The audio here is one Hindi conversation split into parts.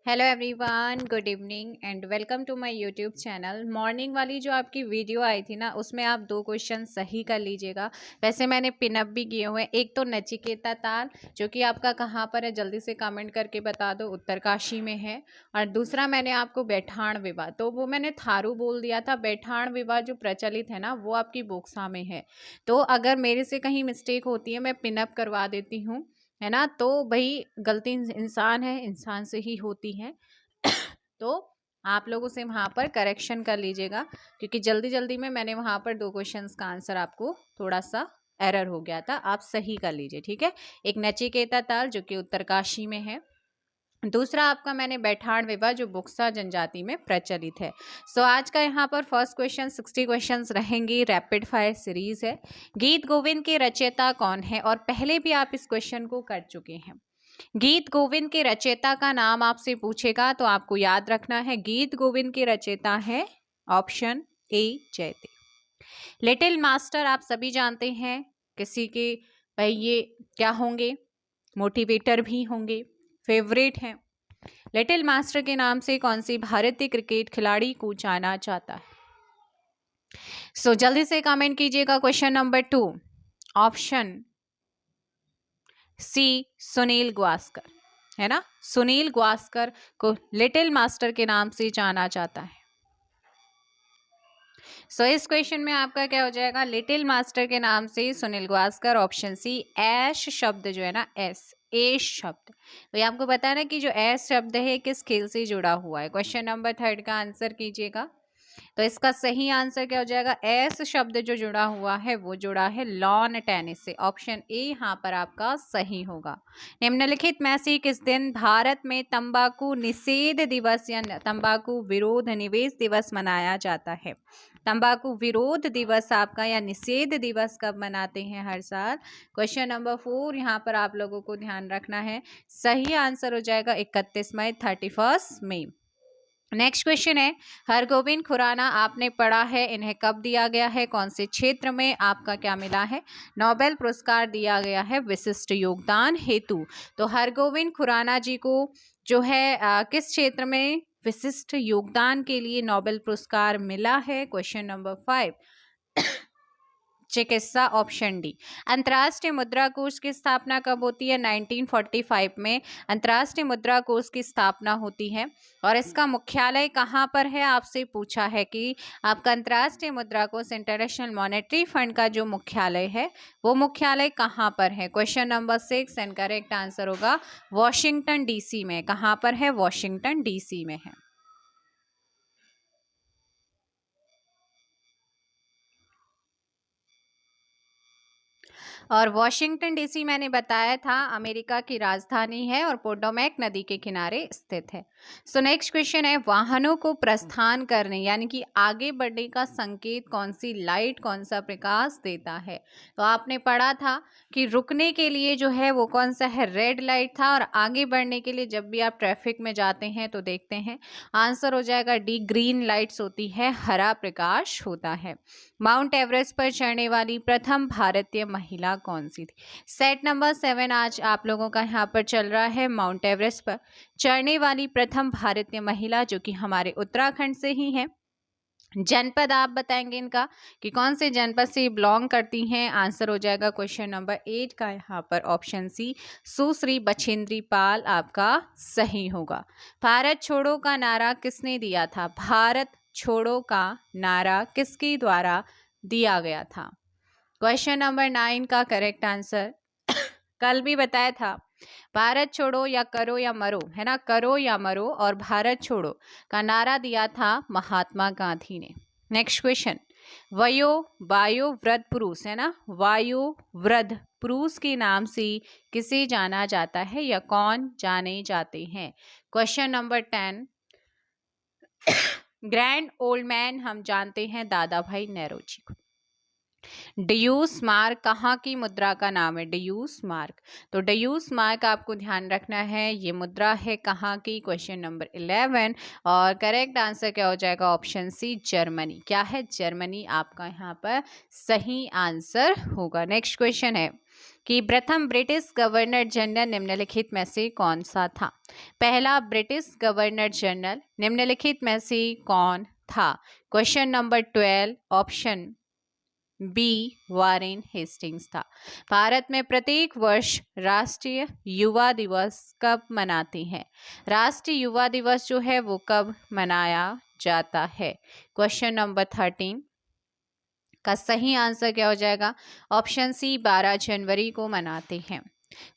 Hello everyone, good evening and welcome to my YouTube channel. Morning वाली जो आपकी वीडियो आई थी ना, उसमें आप दो क्वेश्चन सही कर लीजिएगा। वैसे मैंने पिनअप भी किए हुए हैं। एक तो नचिकेता ताल, जो कि आपका कहाँ पर है, जल्दी से कमेंट करके बता दो। उत्तरकाशी में है। और दूसरा मैंने आपको बैठाण विवाह, तो वो मैंने थारू बोल दिया था। बैठाण विवाह जो प्रचलित है ना, वो आपकी बोक्सा में है। तो अगर मेरे से कहीं मिस्टेक होती है, मैं पिनअप करवा देती हूँ, है ना। तो भाई गलती इंसान है, इंसान से ही होती है। तो आप लोगों से वहाँ पर करेक्शन कर लीजिएगा, क्योंकि जल्दी जल्दी में मैंने वहाँ पर दो क्वेश्चंस का आंसर आपको थोड़ा सा एरर हो गया था। आप सही कर लीजिए, ठीक है। एक नचिकेता ताल जो कि उत्तरकाशी में है। दूसरा आपका मैंने बैठाण विवाह जो बुक्सा जनजाति में प्रचलित है। सो आज का यहाँ पर फर्स्ट क्वेश्चन 60 क्वेश्चंस रहेंगी। रैपिड फायर सीरीज है। गीत गोविंद के रचयिता कौन है? और पहले भी आप इस क्वेश्चन को कर चुके हैं। गीत गोविंद के रचयिता का नाम आपसे पूछेगा तो आपको याद रखना है, गीत गोविंद के रचयिता है option A Jaydev. Little master आप सभी जानते हैं किसी के, भाई ये क्या होंगे, मोटिवेटर भी होंगे, फेवरेट हैं। लिटिल मास्टर के नाम से कौन सी भारतीय क्रिकेट खिलाड़ी को जाना जाता है? सो जल्दी से कमेंट कीजिएगा। Question number 2 option C Sunil Gavaskar, है ना। सुनील गावस्कर को लिटिल मास्टर के नाम से जाना जाता है। सो इस क्वेश्चन में आपका क्या हो जाएगा? लिटिल मास्टर के नाम से सुनील गावस्कर, ऑप्शन सी। ऐश शब्द जो है ना, एस एश शब्द, तो ये आपको पता है ना कि जो एस शब्द है किस खेल से जुड़ा हुआ है। क्वेश्चन नंबर 3 का आंसर कीजिएगा। तो इसका सही आंसर क्या हो जाएगा? एस शब्द जो जुड़ा हुआ है वो जुड़ा है लॉन टेनिस से। ऑप्शन ए यहाँ पर आपका सही होगा। निम्नलिखित में से किस दिन भारत में तंबाकू निषेध दिवस या तंबाकू विरोध निवेश दिवस मनाया जाता है? तंबाकू विरोध दिवस आपका या निषेध दिवस कब मनाते हैं हर साल? क्वेश्चन नंबर 4 यहाँ पर आप लोगों को ध्यान रखना है। सही आंसर हो जाएगा 31 मई, 31 मई। नेक्स्ट क्वेश्चन है, हरगोविंद खुराना आपने पढ़ा है, इन्हें कब दिया गया है? कौन से क्षेत्र में आपका क्या मिला है? नोबेल पुरस्कार दिया गया है विशिष्ट योगदान हेतु। तो हरगोविंद खुराना जी को जो है किस क्षेत्र में विशिष्ट योगदान के लिए नोबेल पुरस्कार मिला है? क्वेश्चन नंबर 5 चिकित्सा, ऑप्शन डी। अंतर्राष्ट्रीय मुद्रा कोष की स्थापना कब होती है? 1945 में अंतर्राष्ट्रीय मुद्रा कोष की स्थापना होती है। और इसका मुख्यालय कहाँ पर है? आपसे पूछा है कि आपका अंतर्राष्ट्रीय मुद्रा कोष, इंटरनेशनल मॉनेटरी फंड का जो मुख्यालय है वो मुख्यालय कहाँ पर है? Question number 6 and correct answer होगा वॉशिंगटन डीसी में। कहाँ पर है? वॉशिंगटन डीसी में है। और वॉशिंगटन डीसी मैंने बताया था अमेरिका की राजधानी है और पोटोमैक नदी के किनारे स्थित है। सो नेक्स्ट क्वेश्चन है, वाहनों को प्रस्थान करने यानी कि आगे बढ़ने का संकेत कौन सी लाइट, कौन सा प्रकाश देता है? तो आपने पढ़ा था कि रुकने के लिए जो है वो कौन सा है? रेड लाइट था। और आगे बढ़ने के लिए जब भी आप ट्रैफिक में जाते हैं तो देखते हैं, आंसर हो जाएगा डी, ग्रीन लाइट्स होती है, हरा प्रकाश होता है। माउंट एवरेस्ट पर चढ़ने वाली प्रथम भारतीय महिला कौन सी थी? सेट नंबर 7 आज आप लोगों का यहाँ पर चल रहा है। माउंट एवरेस्ट पर चढ़ने वाली प्रथम भारतीय महिला जो कि हमारे उत्तराखंड से ही है। जनपद आप बताएंगे इनका कि कौन से जनपद से बिलोंग करती हैं। आंसर हो जाएगा क्वेश्चन नंबर 8 का यहाँ पर ऑप्शन सी, सुश्री बछेंद्री पाल आपका सही होगा। भारत छोड़ो का नारा किसने दिया था? भारत छोड़ो का नारा किसके द्वारा दिया गया था? क्वेश्चन नंबर 9 का करेक्ट आंसर कल भी बताया था, भारत छोड़ो या करो या मरो, है ना, करो या मरो। और भारत छोड़ो का नारा दिया था महात्मा गांधी ने। नेक्स्ट क्वेश्चन, वायु वृद्ध पुरुष, है ना, वायु वृद्ध पुरुष के नाम से किसे जाना जाता है या कौन जाने जाते हैं? Question number 10 grand old man हम जानते हैं दादा भाई नेहरू जी को। ड्यूस मार्क कहाँ की मुद्रा का नाम है? ड्यूस मार्क। तो ड्यूस मार्क आपको ध्यान रखना है, ये मुद्रा है कहाँ की? क्वेश्चन नंबर 11 और करेक्ट आंसर क्या हो जाएगा? Option C, Germany. क्या है? जर्मनी आपका यहाँ पर सही आंसर होगा। नेक्स्ट क्वेश्चन है, कि प्रथम ब्रिटिश गवर्नर जनरल निम्नलिखित में से कौन सा था। पहला ब्रिटिश गवर्नर जनरल निम्नलिखित में से कौन था। Question number 12 option B Warren Hastings था। भारत में प्रत्येक वर्ष राष्ट्रीय युवा दिवस कब मनाते हैं। राष्ट्रीय युवा दिवस जो है वो कब मनाया जाता है। क्वेश्चन नंबर 13 का सही आंसर क्या हो जाएगा। ऑप्शन सी 12 जनवरी को मनाते हैं।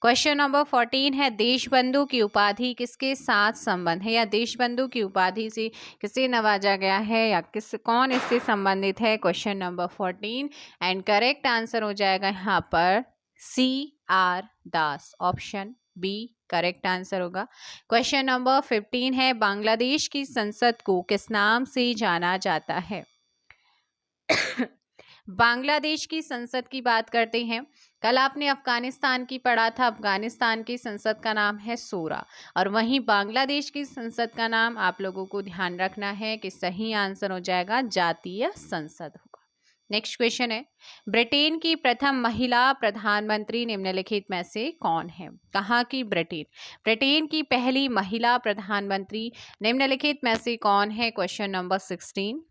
क्वेश्चन नंबर 14 है देशबंधु की उपाधि किसके साथ संबंध है, या देशबंधु की उपाधि से किसे नवाजा गया है, या कौन इससे संबंधित है। Question number 14 and correct answer हो जाएगा यहाँ पर CR दास, ऑप्शन बी करेक्ट आंसर होगा। क्वेश्चन नंबर 15 है बांग्लादेश की संसद को किस नाम से जाना जाता है। बांग्लादेश की संसद की बात करते हैं। कल आपने अफगानिस्तान की पढ़ा था, अफगानिस्तान की संसद का नाम है शूरा, और वहीं बांग्लादेश की संसद का नाम आप लोगों को ध्यान रखना है कि सही आंसर हो जाएगा जातीय संसद होगा। नेक्स्ट क्वेश्चन है ब्रिटेन की प्रथम महिला प्रधानमंत्री निम्नलिखित में से कौन है। कहाँ की ब्रिटेन की पहली महिला प्रधानमंत्री निम्नलिखित में से कौन है। Question number 16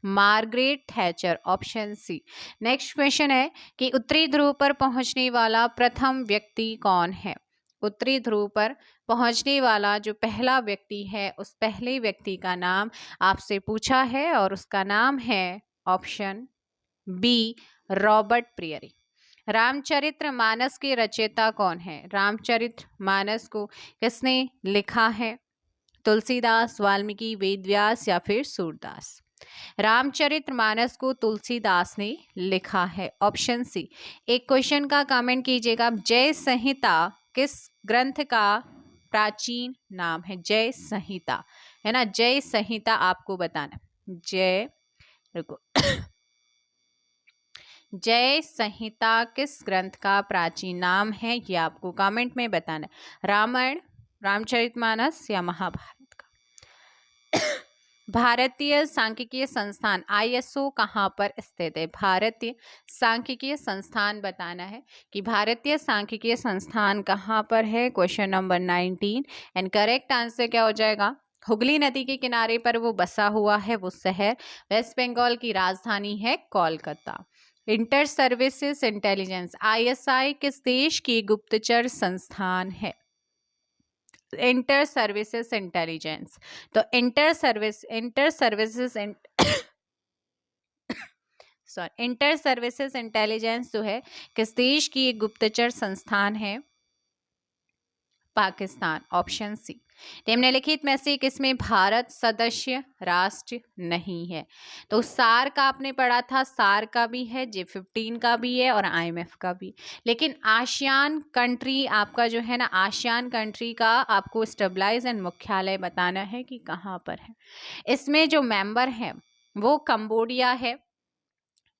Margaret Thatcher, option C. Next question है कि उत्तरी ध्रुव पर पहुंचने वाला प्रथम व्यक्ति कौन है। उत्तरी ध्रुव पर पहुंचने वाला जो पहला व्यक्ति है उस पहले व्यक्ति का नाम आपसे पूछा है और उसका नाम है ऑप्शन बी रॉबर्ट प्रियरी। रामचरित्र मानस के रचयिता कौन है। रामचरित्र मानस को किसने लिखा है। तुलसीदास, वाल्मीकि, वेदव्यास या फिर सूरदास। रामचरितमानस को तुलसीदास ने लिखा है, ऑप्शन सी। एक क्वेश्चन का कमेंट कीजिएगा, जय संहिता किस ग्रंथ का प्राचीन नाम है। जय संहिता है ना, जय संहिता आपको बताना। जय संहिता किस ग्रंथ का प्राचीन नाम है ये आपको कमेंट में बताना। रामायण, रामचरितमानस या महाभारत का। भारतीय सांख्यिकीय संस्थान ISO कहाँ पर स्थित है। भारतीय सांख्यिकीय संस्थान बताना है कि भारतीय सांख्यिकीय संस्थान कहाँ पर है। Question number 19 and correct answer क्या हो जाएगा। हुगली नदी के किनारे पर वो बसा हुआ है, वो शहर वेस्ट बंगाल की राजधानी है Kolkata. Inter services intelligence ISI किस देश की गुप्तचर संस्थान है। इंटर सर्विसेज इंटेलिजेंस, तो इंटर सर्विसेज इंटेलिजेंस जो है किस देश की एक गुप्तचर संस्थान है। Pakistan, option C. निम्नलिखित में से किसमें भारत सदस्य राष्ट्र नहीं है। तो सार का आपने पढ़ा था, सार का भी है, G15 का भी है और IMF का भी। लेकिन आसियान कंट्री आपका जो है ना, आसियान कंट्री का आपको स्टेबलाइज एंड मुख्यालय बताना है कि कहाँ पर है। इसमें जो मेंबर है वो कंबोडिया है,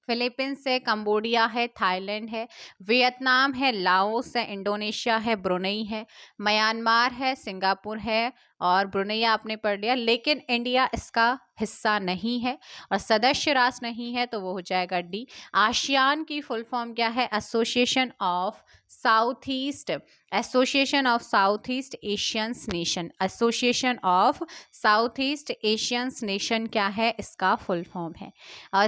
फिलीपींस है, कंबोडिया है, थाईलैंड है, वियतनाम है, लाओस है, इंडोनेशिया है, ब्रुनेई है, म्यांमार है, सिंगापुर है और ब्रुनेई आपने पढ़ लिया। लेकिन इंडिया इसका हिस्सा नहीं है और सदस्य राष्ट्र नहीं है, तो वो हो जाएगा डी। आसियान की फुल फॉर्म क्या है। Association of south east Asians nation. Association of south east Asians nation क्या है, इसका फुल फॉर्म है।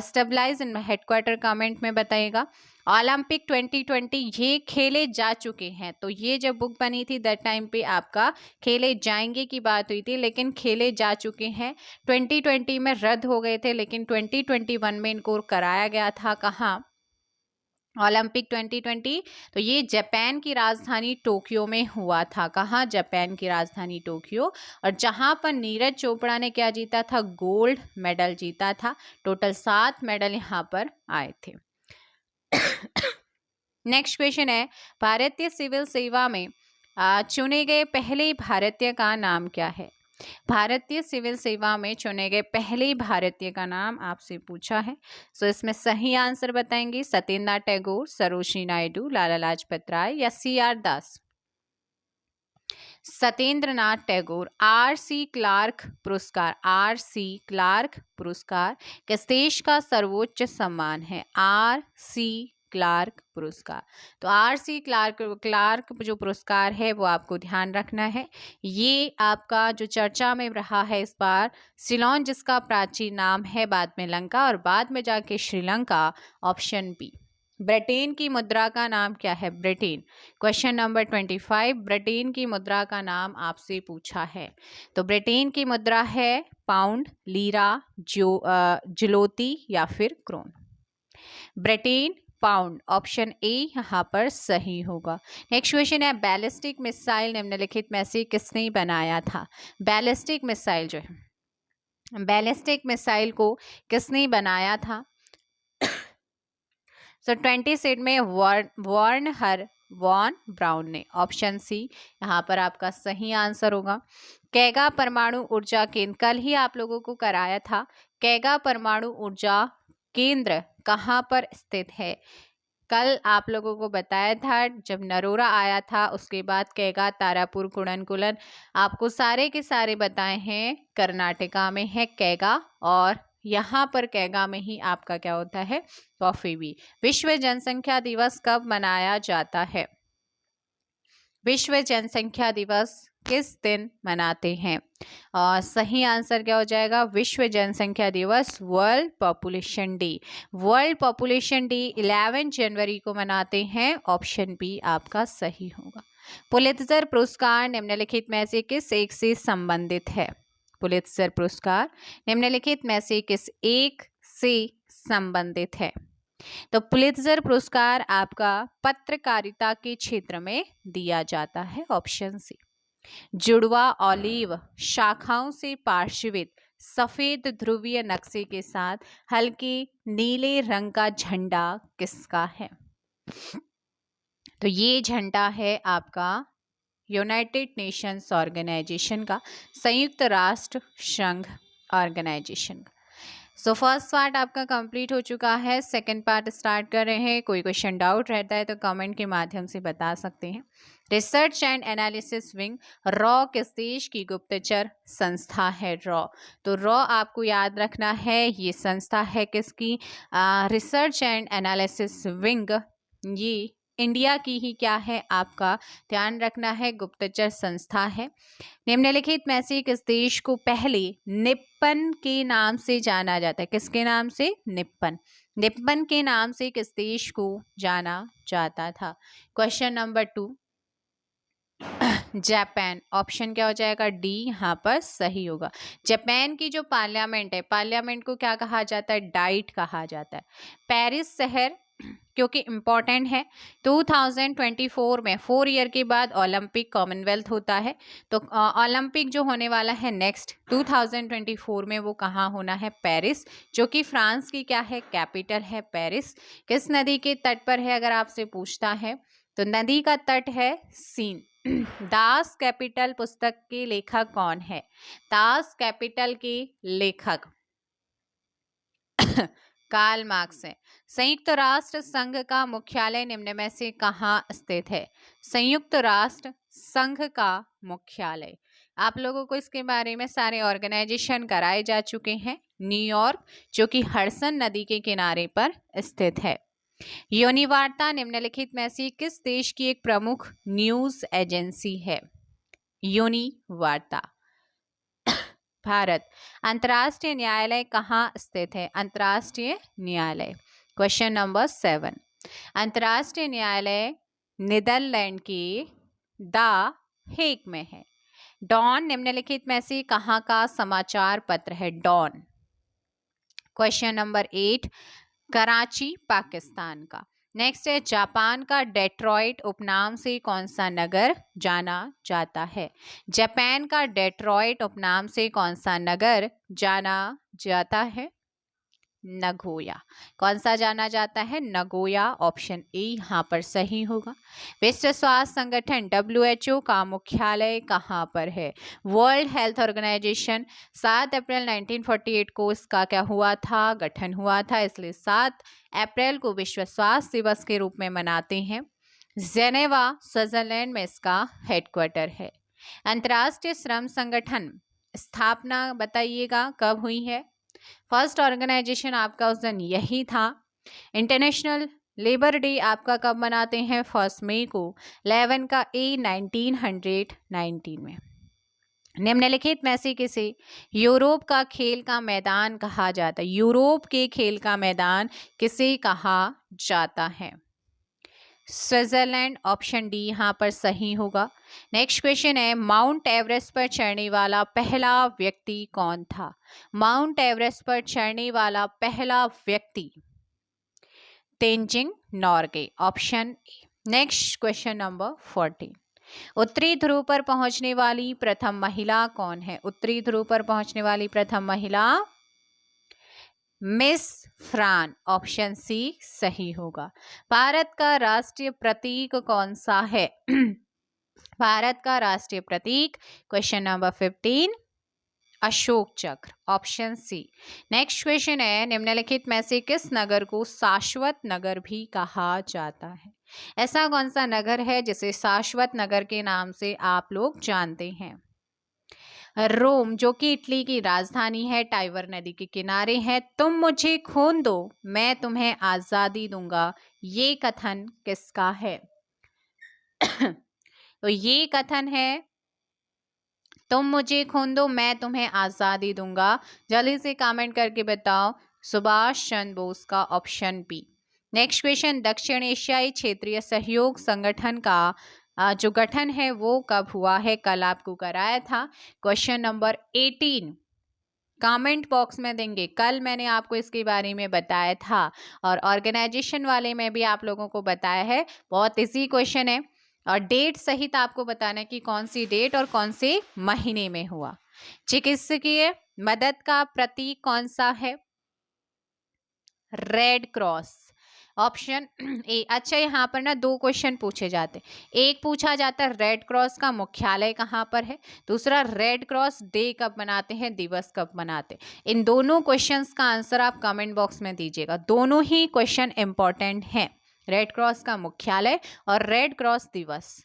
स्टेबलाइज इन हेडक्वार्टर कमेंट में बताइएगा। ओलंपिक 2020 ये खेले जा चुके हैं, तो ये जब बुक बनी थी दैट टाइम पे आपका खेले जाएंगे की बात हुई थी, लेकिन खेले जा चुके हैं। 2020 में रद्द हो गए थे, लेकिन 2021 में इनको कराया गया था। कहाँ, ओलंपिक 2020, तो ये जापान की राजधानी टोक्यो में हुआ था। कहाँ, जापान की राजधानी टोक्यो, और जहां पर नीरज चोपड़ा ने क्या जीता था, गोल्ड मेडल जीता था। टोटल 7 मेडल यहाँ पर आए थे। नेक्स्ट क्वेश्चन है भारतीय सिविल सेवा में चुने गए पहले भारतीय का नाम क्या है। भारतीय सिविल सेवा में चुने गए पहले भारतीय का नाम आपसे पूछा है। सो इसमें सही आंसर बताएंगे सत्येंद्र टैगोर, सरोजिनी नायडू, लाला लाजपत राय या CR दास। सत्येंद्र नाथ टैगोर। RC क्लार्क पुरस्कार, RC क्लार्क पुरस्कार किस देश का सर्वोच्च सम्मान है। RC क्लार्क पुरस्कार। तो RC क्लार्क जो पुरस्कार है वो आपको ध्यान रखना है। ये आपका जो चर्चा में रहा है इस बार, सिलोन जिसका प्राचीन नाम है, बाद में लंका और बाद में जाके श्रीलंका, ऑप्शन बी। ब्रिटेन की मुद्रा का नाम क्या है? ब्रिटेन। क्वेश्चन नंबर 25, ब्रिटेन की मुद्रा का नाम आपसे पूछा है। तो ब्रिटेन की मुद्रा है पाउंड, लीरा, जलोती या फिर krone. Britain, pound, option A यहाँ पर सही होगा। नेक्स्ट क्वेश्चन है, बैलिस्टिक मिसाइल निम्नलिखित में से किसने बनाया था? बैलिस्टिक मिसाइल जो है, बैलिस्टिक मिसाइल को किसने बनाया था? सो 26 में वर्नर वॉन ब्राउन ने। ऑप्शन सी यहाँ पर आपका सही आंसर होगा। कैगा परमाणु ऊर्जा केंद्र, कल ही आप लोगों को कराया था। कैगा परमाणु ऊर्जा केंद्र कहाँ पर स्थित है? कल आप लोगों को बताया था जब नरोरा आया था, उसके बाद कैगा, तारापुर, कुणनकुलन, आपको सारे के सारे बताए हैं। कर्नाटका में है कैगा, और यहाँ पर कैगा में ही आपका क्या होता है? कॉफी भी। विश्व जनसंख्या दिवस कब मनाया जाता है? विश्व जनसंख्या दिवस किस दिन मनाते हैं? और सही आंसर क्या हो जाएगा? विश्व जनसंख्या दिवस, world population day. World population day 11 जनवरी को मनाते हैं। ऑप्शन बी आपका सही होगा। पुलित्जर पुरस्कार निम्नलिखित में से किस एक से संबंधित है? पुलित्जर पुरस्कार निम्नलिखित में से किस एक से संबंधित है? तो पुलित्जर पुरस्कार आपका पत्रकारिता के क्षेत्र में दिया जाता है। Option C. जुड़वा ऑलिव शाखाओं से पार्श्वित सफेद ध्रुवीय नक्शे के साथ हल्के नीले रंग का झंडा किसका है? तो ये झंडा है आपका यूनाइटेड नेशंस ऑर्गेनाइजेशन का, संयुक्त राष्ट्र संघ ऑर्गेनाइजेशन का। सो फर्स्ट पार्ट आपका कंप्लीट हो चुका है। सेकंड पार्ट स्टार्ट कर रहे हैं। कोई क्वेश्चन डाउट रहता है तो कमेंट के माध्यम से बता सकते हैं। Research and analysis wing, raw किस देश की गुप्तचर संस्था है? रॉ, तो रॉ आपको याद रखना है, ये संस्था है किसकी? रिसर्च एंड एनालिसिस विंग, ये इंडिया की ही क्या है? आपका ध्यान रखना है, गुप्तचर संस्था है। निम्नलिखित में से किस देश को पहले निप्पन के नाम से जाना जाता है? किसके नाम से? निप्पन। निप्पन के नाम से किस देश को जाना जाता था? Question number 2, Japan. ऑप्शन क्या हो जाएगा? डी यहाँ पर सही होगा। जापान की जो पार्लियामेंट है, पार्लियामेंट को क्या कहा जाता है? डाइट कहा जाता है। पेरिस शहर क्योंकि इम्पॉर्टेंट है, 2024 में 4 ईयर के बाद ओलंपिक कॉमनवेल्थ होता है। तो ओलंपिक जो होने वाला है नेक्स्ट 2024 में, वो कहाँ होना है? पेरिस, जो कि फ्रांस की क्या है? कैपिटल है पेरिस। किस नदी के तट पर है अगर आपसे पूछता है? तो नदी का तट है सीन। दास कैपिटल पुस्तक के लेखक कौन है? दास कैपिटल के लेखक कार्ल मार्क्स है। संयुक्त राष्ट्र संघ का मुख्यालय निम्न में से कहाँ स्थित है? संयुक्त राष्ट्र संघ का मुख्यालय, आप लोगों को इसके बारे में सारे ऑर्गेनाइजेशन कराए जा चुके हैं। न्यूयॉर्क, जो कि हडसन नदी के किनारे पर स्थित है। यूनिवार्ता निम्नलिखित में से किस देश की एक प्रमुख न्यूज एजेंसी है? यूनिवार्ता, भारत। अंतर्राष्ट्रीय न्यायालय कहाँ स्थित है? अंतर्राष्ट्रीय न्यायालय, क्वेश्चन नंबर 7, अंतर्राष्ट्रीय न्यायालय नीदरलैंड के द हेग में है। डॉन निम्नलिखित में से कहाँ का समाचार पत्र है? Dawn. Question number 8, Karachi Pakistan का। नेक्स्ट है, जापान का डेट्रॉइट उपनाम से कौन सा नगर जाना जाता है? जापान का डेट्रॉइट उपनाम से कौन सा नगर जाना जाता है? नगोया। कौन सा जाना जाता है? नगोया। ऑप्शन ए यहाँ पर सही होगा। विश्व स्वास्थ्य संगठन WHO का मुख्यालय कहाँ पर है? वर्ल्ड हेल्थ ऑर्गेनाइजेशन, 7 अप्रैल 1948 को इसका क्या हुआ था? गठन हुआ था, इसलिए 7 अप्रैल को विश्व स्वास्थ्य दिवस के रूप में मनाते हैं। जेनेवा स्विट्जरलैंड में इसका हेडक्वार्टर है। अंतर्राष्ट्रीय श्रम संगठन स्थापना बताइएगा कब हुई है? फर्स्ट ऑर्गेनाइजेशन आपका उस दिन यही था। इंटरनेशनल लेबर डे आपका कब मनाते हैं? 1 मई को। 11 का ए 1919 में। निम्नलिखित में से किसे यूरोप का खेल का मैदान कहा जाता है? यूरोप के खेल का मैदान किसे कहा जाता है? स्विट्जरलैंड। ऑप्शन डी यहाँ पर सही होगा। नेक्स्ट क्वेश्चन है, माउंट एवरेस्ट पर चढ़ने वाला पहला व्यक्ति कौन था? माउंट एवरेस्ट पर चढ़ने वाला पहला व्यक्ति Tenzing Norgay. Option A. Next question number 14, उत्तरी ध्रुव पर पहुंचने वाली प्रथम महिला कौन है? उत्तरी ध्रुव पर पहुंचने वाली प्रथम महिला मिस फ्रान। ऑप्शन सी सही होगा। भारत का राष्ट्रीय प्रतीक कौन सा है? भारत का राष्ट्रीय प्रतीक, क्वेश्चन नंबर 15, अशोक चक्र। Option C. नेक्स्ट क्वेश्चन है, निम्नलिखित में से किस नगर को शाश्वत नगर भी कहा जाता है? ऐसा कौन सा नगर है जिसे शाश्वत नगर के नाम से आप लोग जानते हैं? रोम, जो कि इटली की राजधानी है, टाइबर नदी के किनारे है। तुम मुझे खून दो, मैं तुम्हें आजादी दूंगा, ये कथन किसका है? तो ये कथन है, तुम मुझे खून दो मैं तुम्हें आजादी दूंगा, जल्दी से कमेंट करके बताओ, सुभाष चंद्र बोस का। Option B. नेक्स्ट क्वेश्चन, दक्षिण एशियाई क्षेत्रीय सहयोग संगठन का जो गठन है वो कब हुआ है? कल आपको कराया था। क्वेश्चन नंबर 18 कमेंट बॉक्स में देंगे। कल मैंने आपको इसके बारे में बताया था और ऑर्गेनाइजेशन वाले में भी आप लोगों को बताया है। बहुत इजी क्वेश्चन है और डेट सहित आपको बताना है कि कौन सी डेट और कौन से महीने में हुआ। चिकित्सकीय मदद का प्रतीक कौन सा है? Red cross. Option A. अच्छा, यहाँ पर ना 2 क्वेश्चन पूछे जाते। एक पूछा जाता है रेड क्रॉस का मुख्यालय कहाँ पर है, दूसरा रेड क्रॉस डे कब मनाते हैं, दिवस कब मनाते हैं। इन दोनों क्वेश्चंस का आंसर आप कमेंट बॉक्स में दीजिएगा। दोनों ही क्वेश्चन इंपॉर्टेंट हैं, रेड क्रॉस का मुख्यालय और रेड क्रॉस दिवस।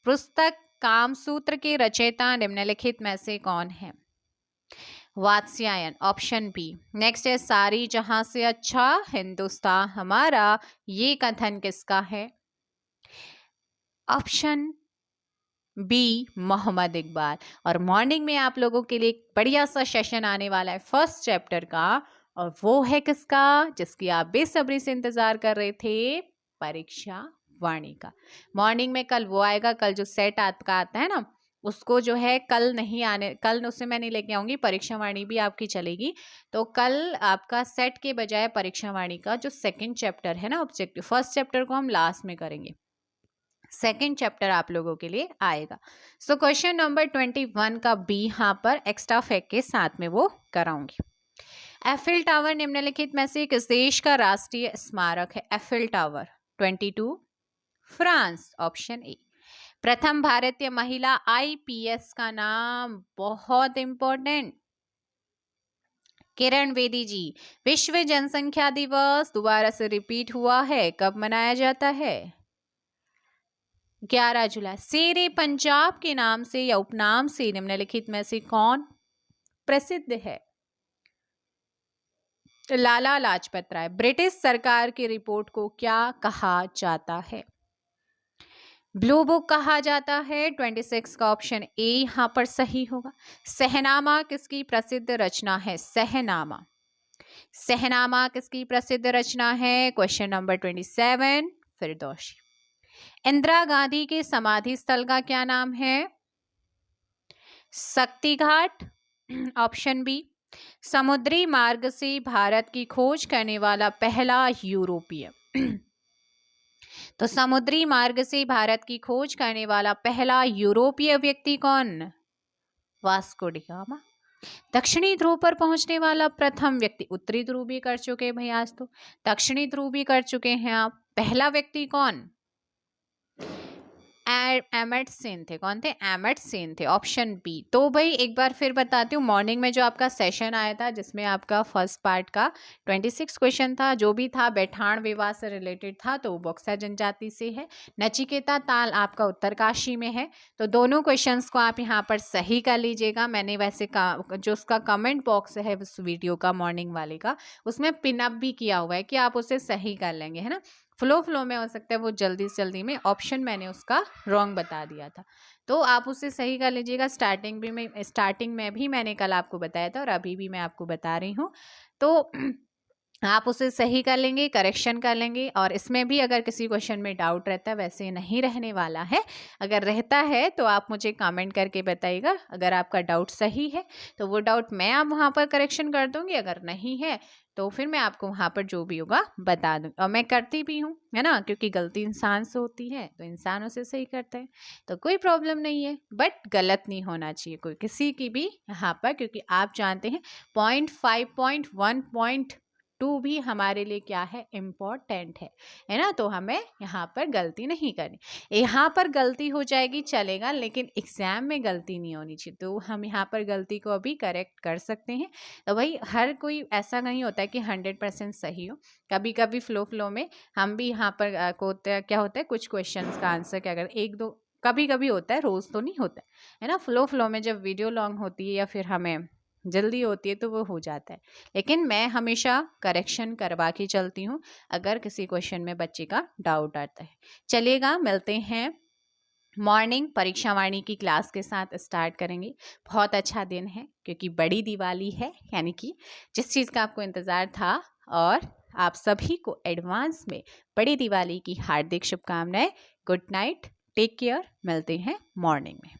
पुस्तक कामसूत्र के रचयिता निम्नलिखित में से कौन है? वात्स्यायन। Option B. नेक्स्ट है, सारी जहां से अच्छा हिंदुस्तान हमारा, ये कथन किसका है? Option B, Mohammad Iqbal. और मॉर्निंग में आप लोगों के लिए एक बढ़िया सा सेशन आने वाला है फर्स्ट चैप्टर का, और वो है किसका, जिसकी आप बेसब्री से इंतजार कर रहे थे, परीक्षा वाणी का। मॉर्निंग में कल वो आएगा, कल जो सेट आपका आता है ना, उसको जो है कल नहीं आने, कल उससे मैं नहीं लेके आऊंगी, परीक्षा वाणी भी आपकी चलेगी। तो कल आपका सेट के बजाय परीक्षा वाणी का जो सेकंड चैप्टर है ना ऑब्जेक्टिव, फर्स्ट चैप्टर को हम लास्ट में करेंगे, सेकेंड चैप्टर आप लोगों के लिए आएगा। सो क्वेश्चन नंबर 21 का बी यहाँ पर एक्स्ट्रा फैक्ट के साथ में वो कराऊंगी। एफिल टावर निम्नलिखित में से किस देश का राष्ट्रीय स्मारक है? Eiffel tower 22, France. Option A. प्रथम भारतीय महिला आईपीएस का नाम, बहुत इंपॉर्टेंट, किरण बेदी जी। विश्व जनसंख्या दिवस दोबारा से रिपीट हुआ है, कब मनाया जाता है? 11 जुलाई। शेरे पंजाब के नाम से या उपनाम से निम्नलिखित में से कौन प्रसिद्ध है? लाला लाजपत राय। ब्रिटिश सरकार की रिपोर्ट को क्या कहा जाता है? ब्लू बुक कहा जाता है। 26 का ऑप्शन ए यहां पर सही होगा। सहनामा किसकी प्रसिद्ध रचना है? सहनामा। सहनामा किसकी प्रसिद्ध रचना है? Question number 27, Firdausi. Indira Gandhi के समाधि स्थल का क्या नाम है? शक्ति घाट। Option B. समुद्री मार्ग से भारत की खोज करने वाला पहला यूरोपीय तो समुद्री मार्ग से भारत की खोज करने वाला पहला यूरोपीय व्यक्ति कौन? Vasco D gamma. दक्षिणी ध्रुव पर पहुंचने वाला प्रथम व्यक्ति, उत्तरी ध्रुव भी कर चुके हैं भाई आज तो, दक्षिणी ध्रुव भी कर चुके हैं आप। पहला व्यक्ति कौन? एमर्ट सेन थे। कौन थे? एमर्ट सेन थे। Option B. तो भाई एक बार फिर बताती हूँ, मॉर्निंग में जो आपका सेशन आया था जिसमें आपका फर्स्ट पार्ट का 26 क्वेश्चन था, जो भी था बैठान विवाह से रिलेटेड था, तो बक्सा जनजाति से है। नचिकेता ताल आपका उत्तरकाशी में है। तो दोनों क्वेश्चंस को आप यहाँ पर सही कर लीजिएगा। मैंने वैसे जो उसका कमेंट बॉक्स है उस वीडियो का, मॉर्निंग वाले का, उसमें पिनअप भी किया हुआ है कि आप उसे सही कर लेंगे, है ना। फ्लो में हो सकता है वो जल्दी से जल्दी में ऑप्शन मैंने उसका रॉन्ग बता दिया था, तो आप उसे सही कर लीजिएगा। स्टार्टिंग में भी मैंने कल आपको बताया था और अभी भी मैं आपको बता रही हूँ, तो आप उसे सही कर लेंगे, करेक्शन कर लेंगे। और इसमें भी अगर किसी क्वेश्चन में डाउट रहता है, वैसे नहीं रहने वाला है, अगर रहता है तो आप मुझे कमेंट करके बताइएगा। अगर आपका डाउट सही है तो वो डाउट मैं आप वहाँ पर करेक्शन कर दूँगी, अगर नहीं है तो फिर मैं आपको वहाँ पर जो भी होगा बता दूँ। और मैं करती भी हूँ, है ना, क्योंकि गलती इंसान से होती है तो इंसान उसे सही करते हैं, तो कोई प्रॉब्लम नहीं है। बट गलत नहीं होना चाहिए कोई किसी की भी यहाँ पर, क्योंकि आप जानते हैं 0.5 0.1 0.2 भी हमारे लिए क्या है, इम्पोर्टेंट है ना। तो हमें यहाँ पर गलती नहीं करनी, यहाँ पर गलती हो जाएगी चलेगा, लेकिन एग्जाम में गलती नहीं होनी चाहिए। तो हम यहाँ पर गलती को अभी करेक्ट कर सकते हैं। तो भाई हर कोई ऐसा नहीं होता है कि 100% सही हो, कभी कभी फ्लो में हम भी यहाँ पर क्या होता है, कुछ क्वेश्चंस का आंसर क्या कर, एक दो कभी कभी होता है, रोज तो नहीं होता है ना। फ्लो में जब वीडियो लॉन्ग होती है या फिर हमें जल्दी होती है तो वो हो जाता है, लेकिन मैं हमेशा करेक्शन करवा के चलती हूँ अगर किसी क्वेश्चन में बच्चे का डाउट आता है। चलिएगा, मिलते हैं मॉर्निंग परीक्षा वाणी की क्लास के साथ स्टार्ट करेंगे। बहुत अच्छा दिन है क्योंकि बड़ी दिवाली है, यानी कि जिस चीज़ का आपको इंतज़ार था। और आप सभी को एडवांस में बड़ी दिवाली की हार्दिक शुभकामनाएं। गुड नाइट, टेक केयर, मिलते हैं मॉर्निंग में।